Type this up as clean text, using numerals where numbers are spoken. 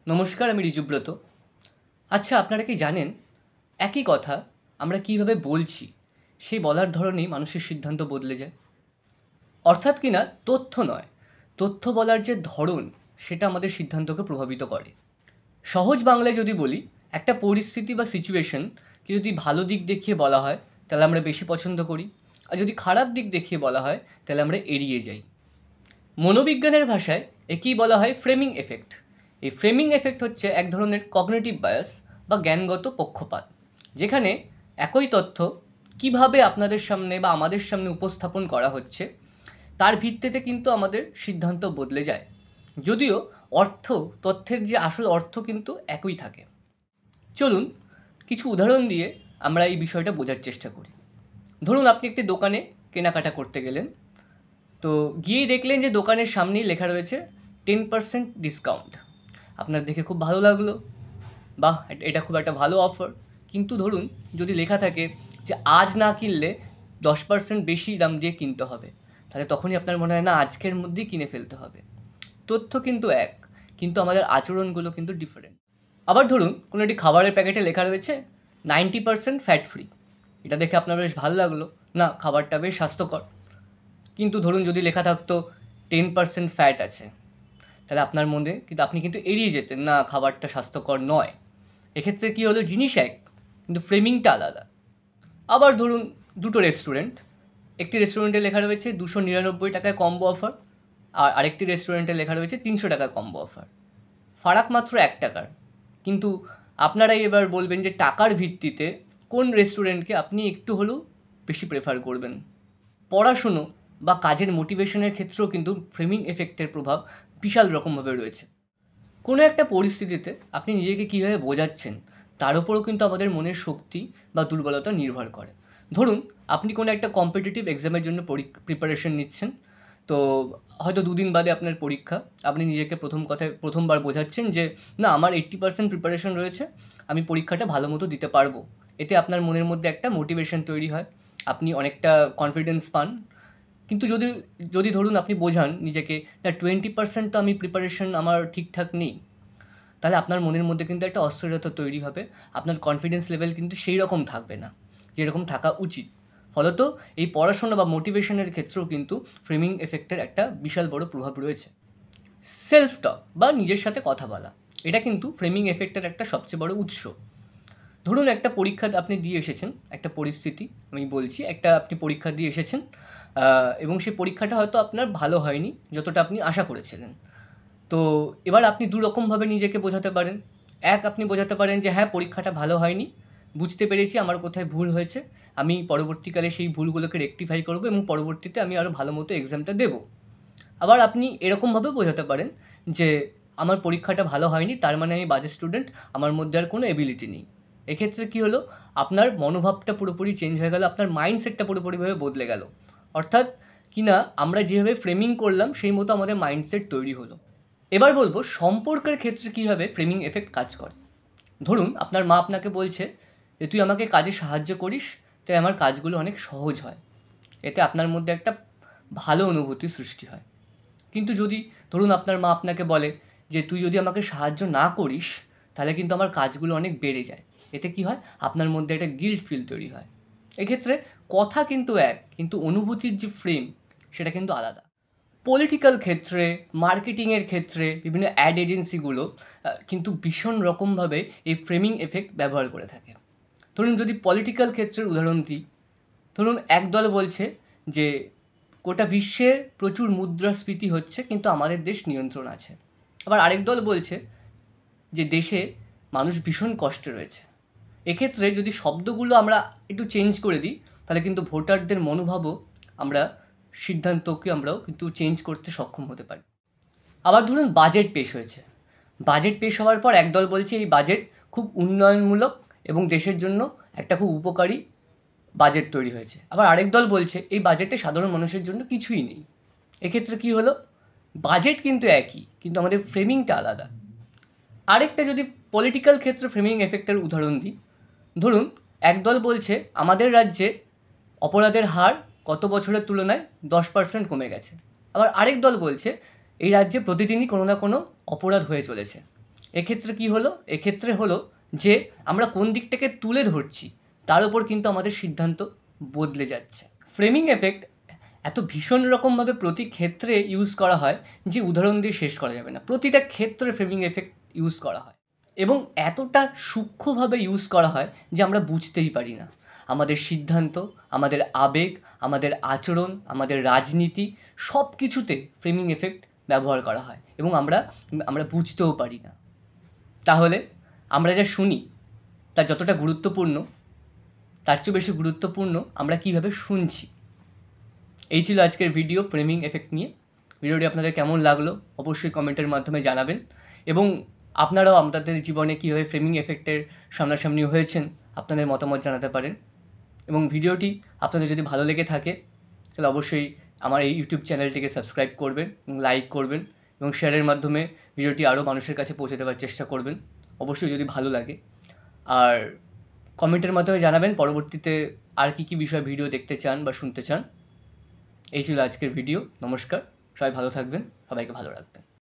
নমস্কার, আমি ঋজুব্রত। আচ্ছা, আপনারা কি জানেন একই কথা আমরা কীভাবে বলছি সেই বলার ধরনেই মানুষের সিদ্ধান্ত বদলে যায়। অর্থাৎ কিনা তথ্য নয়, তথ্য বলার যে ধরন সেটা আমাদের সিদ্ধান্তকে প্রভাবিত করে। সহজ বাংলায় যদি বলি, একটা পরিস্থিতি বা সিচুয়েশনকে যদি ভালো দিক দেখিয়ে বলা হয় তাহলে আমরা বেশি পছন্দ করি, আর যদি খারাপ দিক দেখিয়ে বলা হয় তাহলে আমরা এড়িয়ে যাই। মনোবিজ্ঞানের ভাষায় একেই বলা হয় ফ্রেমিং এফেক্ট। এই ফ্রেমিং এফেক্ট হচ্ছে এক ধরনের কগনিটিভ বায়াস বা জ্ঞানগত পক্ষপাত, যেখানে একই তথ্য কিভাবে আপনাদের সামনে বা আমাদের সামনে উপস্থাপন করা হচ্ছে তার ভিত্তিতে কিন্তু আমাদের সিদ্ধান্ত বদলে যায়, যদিও তথ্যের যে আসল অর্থ কিন্তু একই থাকে। চলুন কিছু উদাহরণ দিয়ে আমরা এই বিষয়টা বোঝার চেষ্টা করি। ধরুন আপনি একটি দোকানে কেনাকাটা করতে গেলেন, তো গিয়েই দেখলেন যে দোকানের সামনেই লেখা রয়েছে 10% ডিসকাউন্ট। আপনার দেখে খুব ভালো লাগলো, বাহ, এটা খুব একটা ভালো অফার। কিন্তু ধরুন যদি লেখা থাকে যে আজ না কিনলে 10% বেশি দাম দিয়ে কিনতে হবে, তাহলে তখনই আপনার মনে হয় না আজকের মধ্যেই কিনে ফেলতে হবে। তথ্য কিন্তু এক, কিন্তু আমাদের আচরণগুলো কিন্তু ডিফারেন্ট। আবার ধরুন কোনো একটি খাবারের প্যাকেটে লেখা রয়েছে 90% ফ্যাট ফ্রি। এটা দেখে আপনার বেশ ভালো লাগলো, না খাবারটা বেশ স্বাস্থ্যকর। কিন্তু ধরুন যদি লেখা থাকতো 10% ফ্যাট আছে, তাহলে আপনার মনে কিন্তু আপনি কিন্তু এড়িয়ে যেতেন, না খাবারটা স্বাস্থ্যকর নয়। এক্ষেত্রে কী হলো, জিনিস এক কিন্তু ফ্রেমিংটা আলাদা। আবার ধরুন দুটো রেস্টুরেন্ট, একটি রেস্টুরেন্টে লেখা রয়েছে 299 টাকায় কম্বো অফার, আর আরেকটি রেস্টুরেন্টে লেখা রয়েছে 300 টাকায় কম্বো অফার। ফারাক মাত্র 1 টাকার, কিন্তু আপনারাই এবার বলবেন যে টাকার ভিত্তিতে কোন রেস্টুরেন্টকে আপনি একটু হলেও বেশি প্রেফার করবেন। পড়াশুনো বা কাজের মোটিভেশনের ক্ষেত্রেও কিন্তু ফ্রেমিং এফেক্টের প্রভাব বিশাল রকমভাবে রয়েছে। কোনো একটা পরিস্থিতিতে আপনি নিজেকে কীভাবে বোঝাচ্ছেন তার উপরও কিন্তু আমাদের মনের শক্তি বা দুর্বলতা নির্ভর করে। ধরুন আপনি কোনো একটা কম্পিটিটিভ এক্সামের জন্য প্রিপারেশন নিচ্ছেন, তো হয়তো 2 দিন বাদে আপনার পরীক্ষা। আপনি নিজেকে প্রথমবার বোঝাচ্ছেন যে না, আমার 80% প্রিপারেশন রয়েছে, আমি পরীক্ষাটা ভালো মতো দিতে পারবো। এতে আপনার মনের মধ্যে একটা মোটিভেশন তৈরি হয়, আপনি অনেকটা কনফিডেন্স পান। কিন্তু যদি যদি ধরুন আপনি বোঝান নিজেকে না 20% তো আমি প্রিপারেশন আমার ঠিকঠাক নেই, তাহলে আপনার মনের মধ্যে কিন্তু একটা অস্থিরতা তৈরি হবে, আপনার কনফিডেন্স লেভেল কিন্তু সেই রকম থাকবে না যেরকম থাকা উচিত। ফলত এই পড়াশোনা বা মোটিভেশনের ক্ষেত্রেও কিন্তু ফ্রেমিং এফেক্টের একটা বিশাল বড় প্রভাব রয়েছে। সেলফ টক বা নিজের সাথে কথা বলা, এটা কিন্তু ফ্রেমিং এফেক্টের একটা সবচেয়ে বড় উৎস। ধরুন একটা পরীক্ষা আপনি দিয়ে এসেছেন, একটা পরিস্থিতি আমি বলছি, আপনি পরীক্ষা দিয়ে এসেছেন এবং সেই পরীক্ষাটা হয়তো আপনার ভালো হয়নি যতটা আপনি আশা করেছিলেন। তো এবার আপনি দুরকমভাবে নিজেকে বোঝাতে পারেন। আপনি বোঝাতে পারেন যে হ্যাঁ, পরীক্ষাটা ভালো হয়নি, বুঝতে পেরেছি আমার কোথায় ভুল হয়েছে, আমি পরবর্তীকালে সেই ভুলগুলোকে রেকটিফাই করব এবং পরবর্তীতে আমি আরও ভালো মতো এক্সামটা দেবো। আবার আপনি এরকমভাবে বোঝাতে পারেন যে আমার পরীক্ষাটা ভালো হয়নি, তার মানে আমি বাজে স্টুডেন্ট, আমার মধ্যে আর কোনো এবিলিটি নেই। এক্ষেত্রে কী হলো, আপনার মনোভাবটা পুরোপুরি চেঞ্জ হয়ে গেল, আপনার মাইন্ডসেটটা পুরোপুরিভাবে বদলে গেল। অর্থাৎ কিনা আমরা যেভাবে ফ্রেমিং করলাম সেই মতো আমাদের মাইন্ডসেট তৈরি হলো। এবার বলবো সম্পর্কের ক্ষেত্রে কীভাবে ফ্রেমিং এফেক্ট কাজ করে। ধরুন আপনার মা আপনাকে বলছে যে তুই আমাকে কাজে সাহায্য করিস, তাই আমার কাজগুলো অনেক সহজ হয়। এতে আপনার মধ্যে একটা ভালো অনুভূতি সৃষ্টি হয়। কিন্তু যদি ধরুন আপনার মা আপনাকে বলে যে তুই যদি আমাকে সাহায্য না করিস তাহলে কিন্তু আমার কাজগুলো অনেক বেড়ে যায়, এতে কি হয়, আপনার মধ্যে একটা গিল্ট ফিল তৈরি হয়। এক্ষেত্রে কথা কিন্তু এক, কিন্তু অনুভূতির যে ফ্রেম সেটা কিন্তু আলাদা। পলিটিক্যাল ক্ষেত্রে, মার্কেটিংয়ের ক্ষেত্রে বিভিন্ন অ্যাড এজেন্সিগুলো কিন্তু ভীষণ রকমভাবে এই ফ্রেমিং এফেক্ট ব্যবহার করে থাকে। ধরুন যদি পলিটিক্যাল ক্ষেত্রের উদাহরণ দিই, ধরুন একদল বলছে যে গোটা বিশ্বে প্রচুর মুদ্রাস্ফীতি হচ্ছে কিন্তু আমাদের দেশ নিয়ন্ত্রণ আছে। আবার আরেক দল বলছে যে দেশে মানুষ ভীষণ কষ্টে রয়েছে। এক্ষেত্রে যদি শব্দগুলো আমরা একটু চেঞ্জ করে দিই তাহলে কিন্তু ভোটারদের মনোভাবও আমরাও কিন্তু চেঞ্জ করতে সক্ষম হতে পারি। আবার ধরুন বাজেট পেশ হয়েছে, বাজেট পেশ হওয়ার পর একদল বলছে এই বাজেট খুব উন্নয়নমূলক এবং দেশের জন্য একটা খুব উপকারী বাজেট তৈরি হয়েছে। আবার আরেক দল বলছে এই বাজেটে সাধারণ মানুষের জন্য কিছুই নেই। এক্ষেত্রে কী হলো, বাজেট কিন্তু একই কিন্তু আমাদের ফ্রেমিংটা আলাদা। আরেকটা যদি পলিটিক্যাল ক্ষেত্রে ফ্রেমিং এফেক্টের উদাহরণ দিই, ধরুন একদল বলছে আমাদের রাজ্যে অপরাধের হার গত বছরের তুলনায় 10% কমে গেছে। আবার আরেক দল বলছে এই রাজ্যে প্রতিদিনই কোনো না কোনো অপরাধ হয়ে চলেছে। এক্ষেত্রে কি হলো? এক্ষেত্রে হলো যে আমরা কোন দিকটাকে তুলে ধরছি তার উপর কিন্তু আমাদের সিদ্ধান্ত বদলে যাচ্ছে। ফ্রেমিং এফেক্ট এত ভীষণ রকমভাবে প্রতি ক্ষেত্রে ইউজ করা হয় যে উদাহরণ দিয়ে শেষ করা যাবে না। প্রতিটা ক্ষেত্রে ফ্রেমিং এফেক্ট ইউজ করা হয় এবং এতটা সূক্ষ্মভাবে ইউজ করা হয় যে আমরা বুঝতেই পারি না। আমাদের সিদ্ধান্ত, আমাদের আবেগ, আমাদের আচরণ, আমাদের রাজনীতি সব কিছুতে ফ্রেমিং এফেক্ট ব্যবহার করা হয় এবং আমরা বুঝতেও পারি না। তাহলে আমরা যা শুনি তা যতটা গুরুত্বপূর্ণ তার চেয়ে বেশি গুরুত্বপূর্ণ আমরা কীভাবে শুনছি। এই ছিল আজকের ভিডিও ফ্রেমিং এফেক্ট নিয়ে। ভিডিওটি আপনাদের কেমন লাগলো অবশ্যই কমেন্টের মাধ্যমে জানাবেন এবং আপনারাও আপনাদের জীবনে কীভাবে ফ্রেমিং এফেক্টের সামনাসামনি হয়েছেন আপনাদের মতামত জানাতে পারেন। এবং ভিডিওটি আপনাদের যদি ভালো লেগে থাকে তাহলে অবশ্যই আমার এই ইউটিউব চ্যানেলটিকে সাবস্ক্রাইব করবেন এবং লাইক করবেন এবং শেয়ারের মাধ্যমে ভিডিওটি আরও মানুষের কাছে পৌঁছে দেওয়ার চেষ্টা করবেন অবশ্যই যদি ভালো লাগে। আর কমেন্টের মাধ্যমে জানাবেন পরবর্তীতে আর কী বিষয়ে ভিডিও দেখতে চান বা শুনতে চান। এই ছিল আজকের ভিডিও। নমস্কার, সবাই ভালো থাকবেন, সবাইকে ভালো রাখবেন।